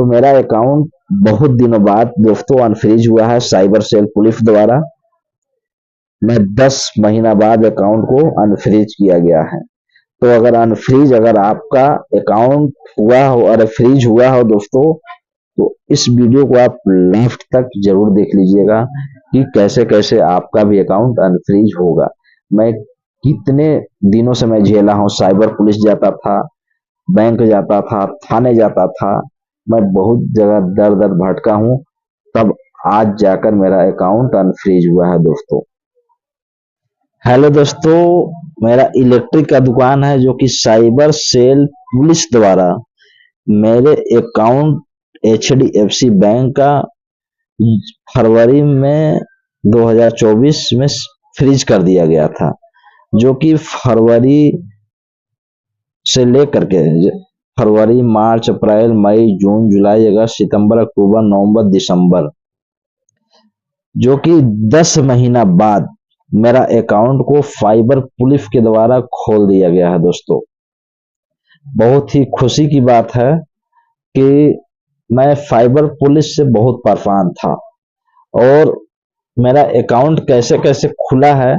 तो मेरा अकाउंट बहुत दिनों बाद दोस्तों अनफ्रीज हुआ है साइबर सेल पुलिस द्वारा। मैं 10 महीना बाद अकाउंट को अनफ्रीज किया गया है। तो अगर अनफ्रीज अगर आपका अकाउंट हुआ हो और फ्रीज हुआ हो दोस्तों, तो इस वीडियो को आप लास्ट तक जरूर देख लीजिएगा कि कैसे कैसे आपका भी अकाउंट अनफ्रीज होगा। मैं कितने दिनों से मैं झेला हूँ, साइबर पुलिस जाता था, बैंक जाता था, थाने जाता था, मैं बहुत जगह दर दर भटका हूँ, तब आज जाकर मेरा अकाउंट अनफ्रीज हुआ है दोस्तों। हेलो दोस्तों, मेरा इलेक्ट्रिक का दुकान है जो कि साइबर सेल पुलिस द्वारा मेरे अकाउंट HDFC बैंक का फरवरी में 2024 में फ्रीज कर दिया गया था, जो कि फरवरी से लेकर के फरवरी, मार्च, अप्रैल, मई, जून, जुलाई, अगस्त, सितंबर, अक्टूबर, नवंबर, दिसंबर, जो कि 10 महीना बाद मेरा अकाउंट को फाइबर पुलिस के द्वारा खोल दिया गया है दोस्तों। बहुत ही खुशी की बात है कि मैं फाइबर पुलिस से बहुत परेशान था, और मेरा अकाउंट कैसे कैसे खुला है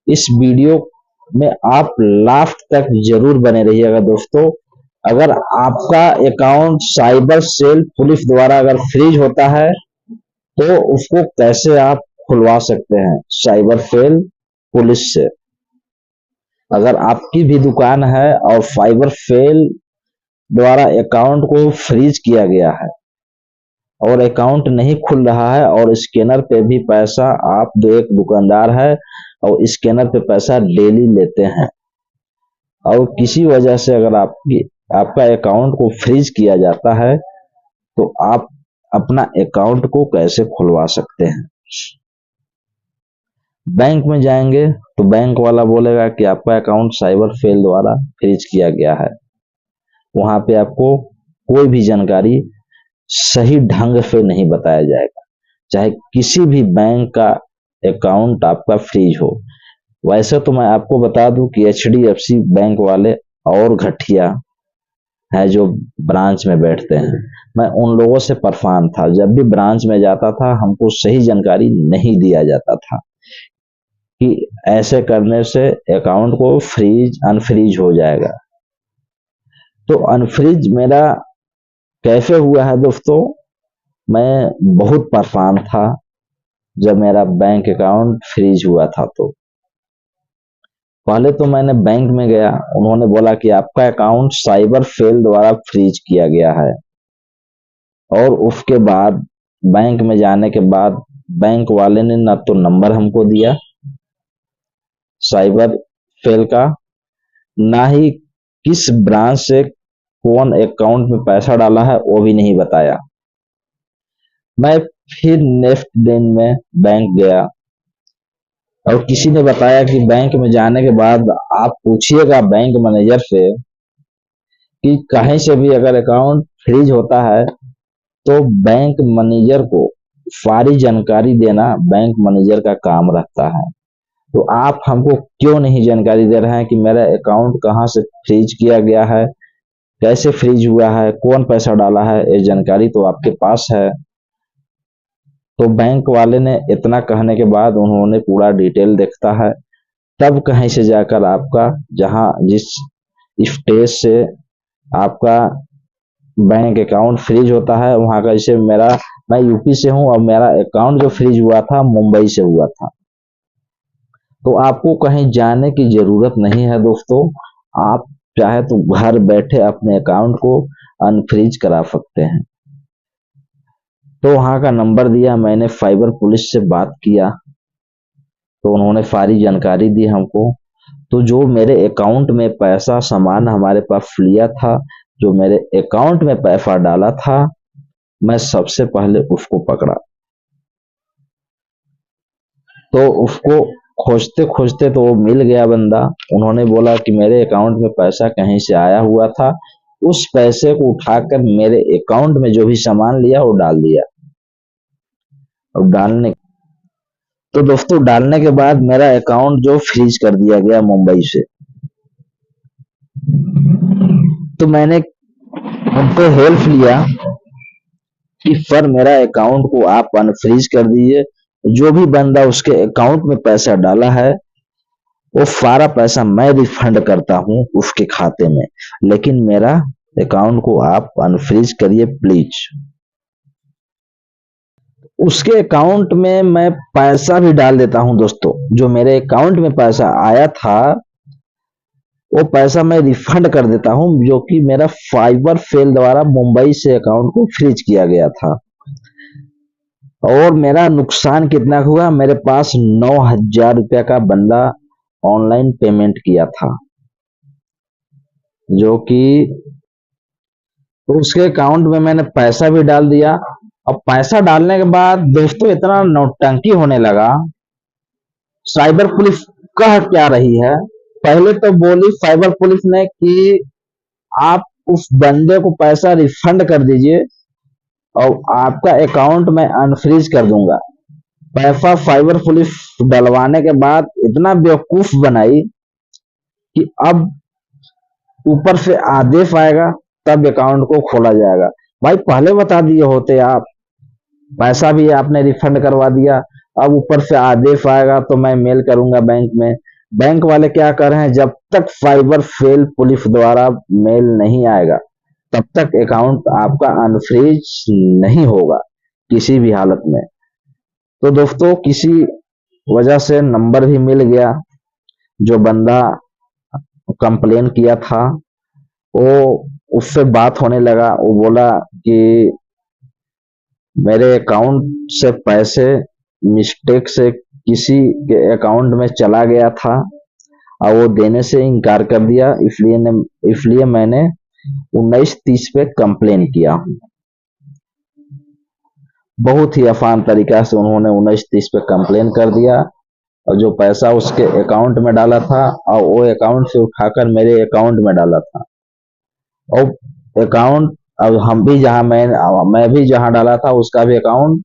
इस वीडियो में आप लास्ट तक जरूर बने रहिएगा दोस्तों। अगर आपका अकाउंट साइबर सेल पुलिस द्वारा अगर फ्रीज होता है तो उसको कैसे आप खुलवा सकते हैं साइबर सेल पुलिस से। अगर आपकी भी दुकान है और फाइबर सेल द्वारा अकाउंट को फ्रीज किया गया है और अकाउंट नहीं खुल रहा है, और स्कैनर पे भी पैसा, आप जो एक दुकानदार है और स्कैनर पे पैसा डेली लेते हैं, और किसी वजह से अगर आपका अकाउंट को फ्रीज किया जाता है, तो आप अपना अकाउंट को कैसे खुलवा सकते हैं। बैंक में जाएंगे तो बैंक वाला बोलेगा कि आपका अकाउंट साइबर सेल द्वारा फ्रीज किया गया है। वहां पे आपको कोई भी जानकारी सही ढंग से नहीं बताया जाएगा, चाहे किसी भी बैंक का अकाउंट आपका फ्रीज हो। वैसे तो मैं आपको बता दूं कि HDFC बैंक वाले और घटिया है जो ब्रांच में बैठते हैं। मैं उन लोगों से परेशान था, जब भी ब्रांच में जाता था हमको सही जानकारी नहीं दिया जाता था कि ऐसे करने से अकाउंट को अनफ्रीज हो जाएगा। तो अनफ्रीज मेरा कैसे हुआ है दोस्तों, मैं बहुत परेशान था जब मेरा बैंक अकाउंट फ्रीज हुआ था। तो पहले तो मैंने बैंक में गया, उन्होंने बोला कि आपका अकाउंट साइबर सेल द्वारा फ्रीज किया गया है, और उसके बाद बैंक में जाने के बाद बैंक वाले ने ना तो नंबर हमको दिया साइबर सेल का, ना ही किस ब्रांच से कौन अकाउंट में पैसा डाला है वो भी नहीं बताया। मैं फिर नेक्स्ट दिन में बैंक गया, और किसी ने बताया कि बैंक में जाने के बाद आप पूछिएगा बैंक मैनेजर से कि कहीं से भी अगर अकाउंट फ्रीज होता है तो बैंक मैनेजर को सारी जानकारी देना बैंक मैनेजर का काम रहता है। तो आप हमको क्यों नहीं जानकारी दे रहे हैं कि मेरा अकाउंट कहां से फ्रीज किया गया है, कैसे फ्रीज हुआ है, कौन पैसा डाला है, ये जानकारी तो आपके पास है। तो बैंक वाले ने इतना कहने के बाद उन्होंने पूरा डिटेल देखता है, तब कहीं से जाकर आपका जिस स्टेज से आपका बैंक अकाउंट फ्रीज होता है वहां का, जैसे मैं यूपी से हूं और मेरा अकाउंट जो फ्रीज हुआ था मुंबई से हुआ था। तो आपको कहीं जाने की जरूरत नहीं है दोस्तों, आप चाहे तो घर बैठे अपने अकाउंट को अनफ्रीज करा सकते हैं। तो वहां का नंबर दिया, मैंने फाइबर पुलिस से बात किया, तो उन्होंने सारी जानकारी दी हमको। तो जो मेरे अकाउंट में पैसा सामान हमारे पास लिया था, जो मेरे अकाउंट में पैसा डाला था, मैं सबसे पहले उसको पकड़ा। तो उसको खोजते खोजते तो वो मिल गया बंदा। उन्होंने बोला कि मेरे अकाउंट में पैसा कहीं से आया हुआ था, उस पैसे को उठाकर मेरे अकाउंट में जो भी सामान लिया वो डाल दिया। और तो दोस्तों डालने के बाद मेरा अकाउंट जो फ्रीज कर दिया गया मुंबई से। तो मैंने उनको हेल्प लिया, कि सर मेरा अकाउंट को आप अनफ्रीज कर दीजिए, जो भी बंदा उसके अकाउंट में पैसा डाला है वो सारा पैसा मैं रिफंड करता हूँ उसके खाते में, लेकिन मेरा अकाउंट को आप अनफ्रीज करिए प्लीज। उसके अकाउंट में मैं पैसा भी डाल देता हूं दोस्तों, जो मेरे अकाउंट में पैसा आया था वो पैसा मैं रिफंड कर देता हूं, जो कि मेरा फाइबर सेल द्वारा मुंबई से अकाउंट को फ्रीज किया गया था। और मेरा नुकसान कितना हुआ, मेरे पास 9,000 रुपया का बंदा ऑनलाइन पेमेंट किया था, जो कि तो उसके अकाउंट में मैंने पैसा भी डाल दिया। अब पैसा डालने के बाद दोस्तों इतना नौटंकी होने लगा। साइबर पुलिस कह क्या रही है, पहले तो बोली साइबर पुलिस ने कि आप उस बंदे को पैसा रिफंड कर दीजिए और आपका अकाउंट मैं अनफ्रीज कर दूंगा। पैसा साइबर पुलिस डलवाने के बाद इतना बेवकूफ बनाई कि अब ऊपर से आदेश आएगा तब अकाउंट को खोला जाएगा। भाई पहले बता दिए होते आप, पैसा भी आपने रिफंड करवा दिया, अब ऊपर से आदेश आएगा तो मैं मेल करूंगा बैंक में। बैंक वाले क्या कर रहे हैं, जब तक साइबर सेल पुलिस द्वारा मेल नहीं आएगा तब तक अकाउंट आपका अनफ्रीज नहीं होगा किसी भी हालत में। तो दोस्तों किसी वजह से नंबर भी मिल गया, जो बंदा कंप्लेन किया था वो उससे बात होने लगा। वो बोला कि मेरे अकाउंट से पैसे मिस्टेक से किसी के अकाउंट में चला गया था और वो देने से इनकार कर दिया, इसलिए मैंने 1930 पे कंप्लेन किया हूँ। बहुत ही आसान तरीका से उन्होंने 1930 पे कंप्लेन कर दिया और जो पैसा उसके अकाउंट में डाला था और वो अकाउंट से उठाकर मेरे अकाउंट में डाला था। और अकाउंट अब हम भी जहां मैं भी जहां डाला था उसका भी अकाउंट,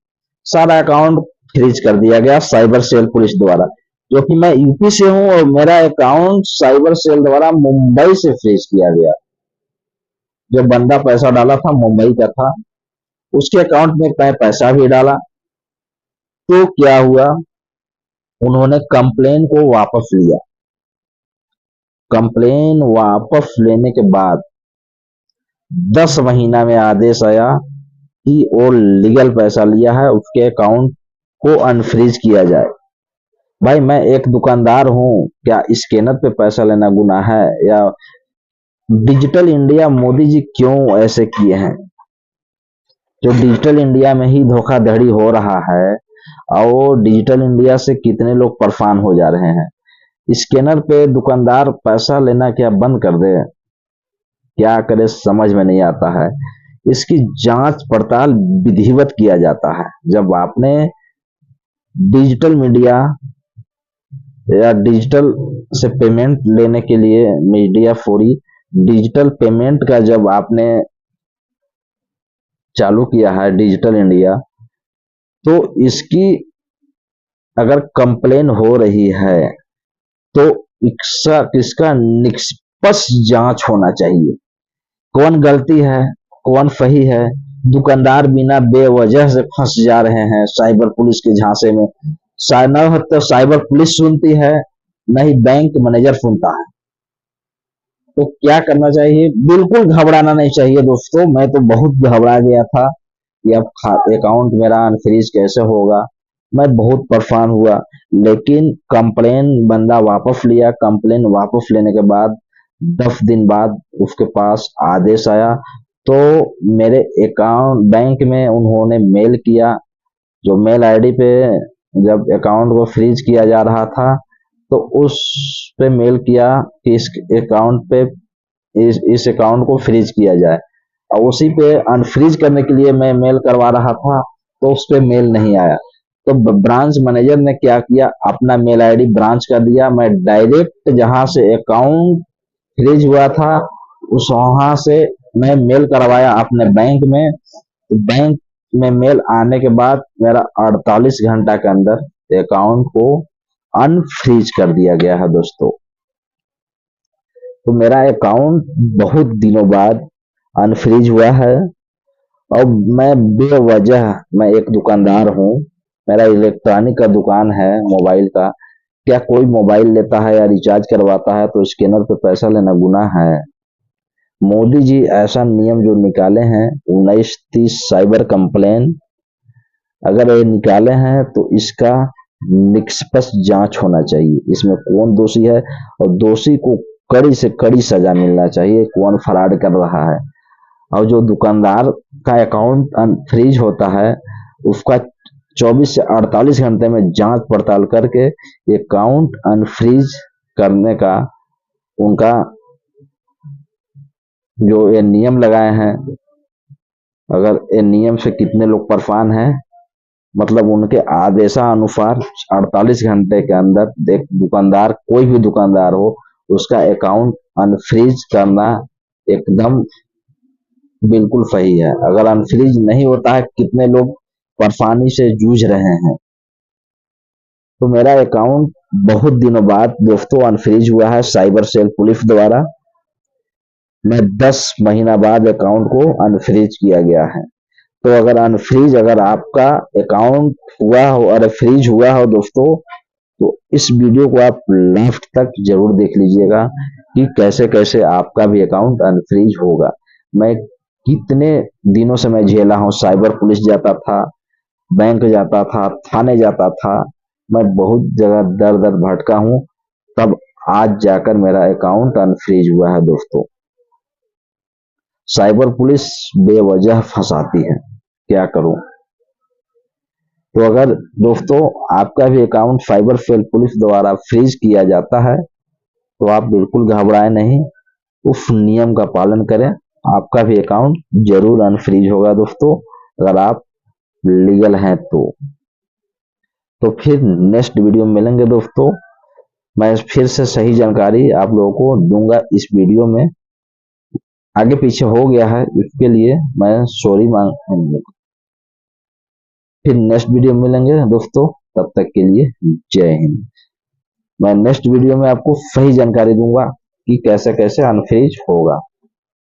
सारा अकाउंट फ्रीज कर दिया गया साइबर सेल पुलिस द्वारा, जो कि मैं यूपी से हूं और मेरा अकाउंट साइबर सेल द्वारा मुंबई से फ्रीज किया गया। जो बंदा पैसा डाला था मुंबई का था, उसके अकाउंट में मैं पैसा भी डाला। तो क्या हुआ, उन्होंने कंप्लेन को वापस लिया। कंप्लेन वापस लेने के बाद 10 महीना में आदेश आया कि वो लीगल पैसा लिया है उसके अकाउंट को अनफ्रीज किया जाए। भाई मैं एक दुकानदार हूं, क्या स्कैनर पे पैसा लेना गुनाह है? या डिजिटल इंडिया मोदी जी क्यों ऐसे किए हैं? जो डिजिटल इंडिया में ही धोखाधड़ी हो रहा है और वो डिजिटल इंडिया से कितने लोग परेशान हो जा रहे हैं। स्कैनर पे दुकानदार पैसा लेना क्या बंद कर दे? क्या करे समझ में नहीं आता है। इसकी जांच पड़ताल विधिवत किया जाता है। जब आपने डिजिटल मीडिया या डिजिटल से पेमेंट लेने के लिए मीडिया फोरी डिजिटल पेमेंट का जब आपने चालू किया है डिजिटल इंडिया, तो इसकी अगर कंप्लेन हो रही है तो इसका निष्पक्ष जांच होना चाहिए। कौन गलती है कौन सही है? दुकानदार बिना बेवजह से फंस जा रहे हैं साइबर पुलिस के झांसे में। न तो साइबर पुलिस सुनती है, न ही बैंक मैनेजर सुनता है। तो क्या करना चाहिए? बिल्कुल घबराना नहीं चाहिए दोस्तों। मैं तो बहुत घबरा गया था कि अब अकाउंट मेरा अनफ्रीज कैसे होगा, मैं बहुत परेशान हुआ। लेकिन कंप्लेन बंदा वापस लिया। कंप्लेन वापस लेने के बाद 10 दिन बाद उसके पास आदेश आया, तो मेरे अकाउंट बैंक में उन्होंने मेल किया। जो मेल आईडी पे जब अकाउंट को फ्रीज किया जा रहा था तो उस पे मेल किया कि इस अकाउंट को फ्रीज किया जाए, और उसी पे अनफ्रीज करने के लिए मैं मेल करवा रहा था तो उस पे मेल नहीं आया। तो ब्रांच मैनेजर ने क्या किया, अपना मेल आईडी ब्रांच का दिया। मैं डायरेक्ट जहां से अकाउंट फ्रीज हुआ था उस वहां से मैं मेल करवाया अपने बैंक में। तो बैंक में मेल आने के बाद मेरा 48 घंटा के अंदर अकाउंट को अनफ्रीज कर दिया गया है दोस्तों। तो मेरा अकाउंट बहुत दिनों बाद अनफ्रीज हुआ है और मैं एक दुकानदार हूँ, मेरा इलेक्ट्रॉनिक का दुकान है मोबाइल का। क्या कोई मोबाइल लेता है या रिचार्ज करवाता है तो स्कैनर पे पैसा लेना गुनाह है? मोदी जी ऐसा नियम जो निकाले हैं 1930 साइबर कंप्लेन, अगर ये निकाले हैं तो इसका निष्पक्ष जांच होना चाहिए, इसमें कौन दोषी है और दोषी को कड़ी से कड़ी सजा मिलना चाहिए, कौन फ्रॉड कर रहा है। और जो दुकानदार का अकाउंट फ्रीज होता है उसका 24 से 48 घंटे में जांच पड़ताल करके अकाउंट अनफ्रीज करने का उनका जो ये नियम लगाए हैं, अगर ये नियम से कितने लोग परेशान हैं, मतलब उनके आदेशानुसार 48 घंटे के अंदर एक दुकानदार, कोई भी दुकानदार हो, उसका अकाउंट अनफ्रीज करना एकदम बिल्कुल सही है। अगर अनफ्रीज नहीं होता है, कितने लोग परेशानी से जूझ रहे हैं। तो मेरा अकाउंट बहुत दिनों बाद दोस्तों अनफ्रीज हुआ है साइबर सेल पुलिस द्वारा। मैं 10 महीना बाद अकाउंट को अनफ्रीज किया गया है। तो अगर आपका अकाउंट हुआ हो और फ्रीज हुआ हो दोस्तों, तो इस वीडियो को आप लास्ट तक जरूर देख लीजिएगा कि कैसे कैसे आपका भी अकाउंट अनफ्रीज होगा। मैं कितने दिनों से मैं झेला हूँ, साइबर पुलिस जाता था, बैंक जाता था, थाने जाता था, मैं बहुत जगह दर दर भटका हूँ, तब आज जाकर मेरा अकाउंट अनफ्रीज हुआ है दोस्तों। साइबर पुलिस बेवजह फंसाती है, क्या करूं। तो अगर दोस्तों आपका भी अकाउंट साइबर सेल पुलिस द्वारा फ्रीज किया जाता है तो आप बिल्कुल घबराए नहीं, उस नियम का पालन करें, आपका भी अकाउंट जरूर अनफ्रीज होगा दोस्तों, अगर आप लीगल हैं तो फिर नेक्स्ट वीडियो में मिलेंगे दोस्तों। मैं फिर से सही जानकारी आप लोगों को दूंगा इस वीडियो में। आगे पीछे हो गया है इसके लिए मैं सॉरी मांग, फिर नेक्स्ट वीडियो में मिलेंगे दोस्तों, तब तक के लिए जय हिंद। मैं नेक्स्ट वीडियो में आपको सही जानकारी दूंगा कि कैसे कैसे अनफ्रीज होगा।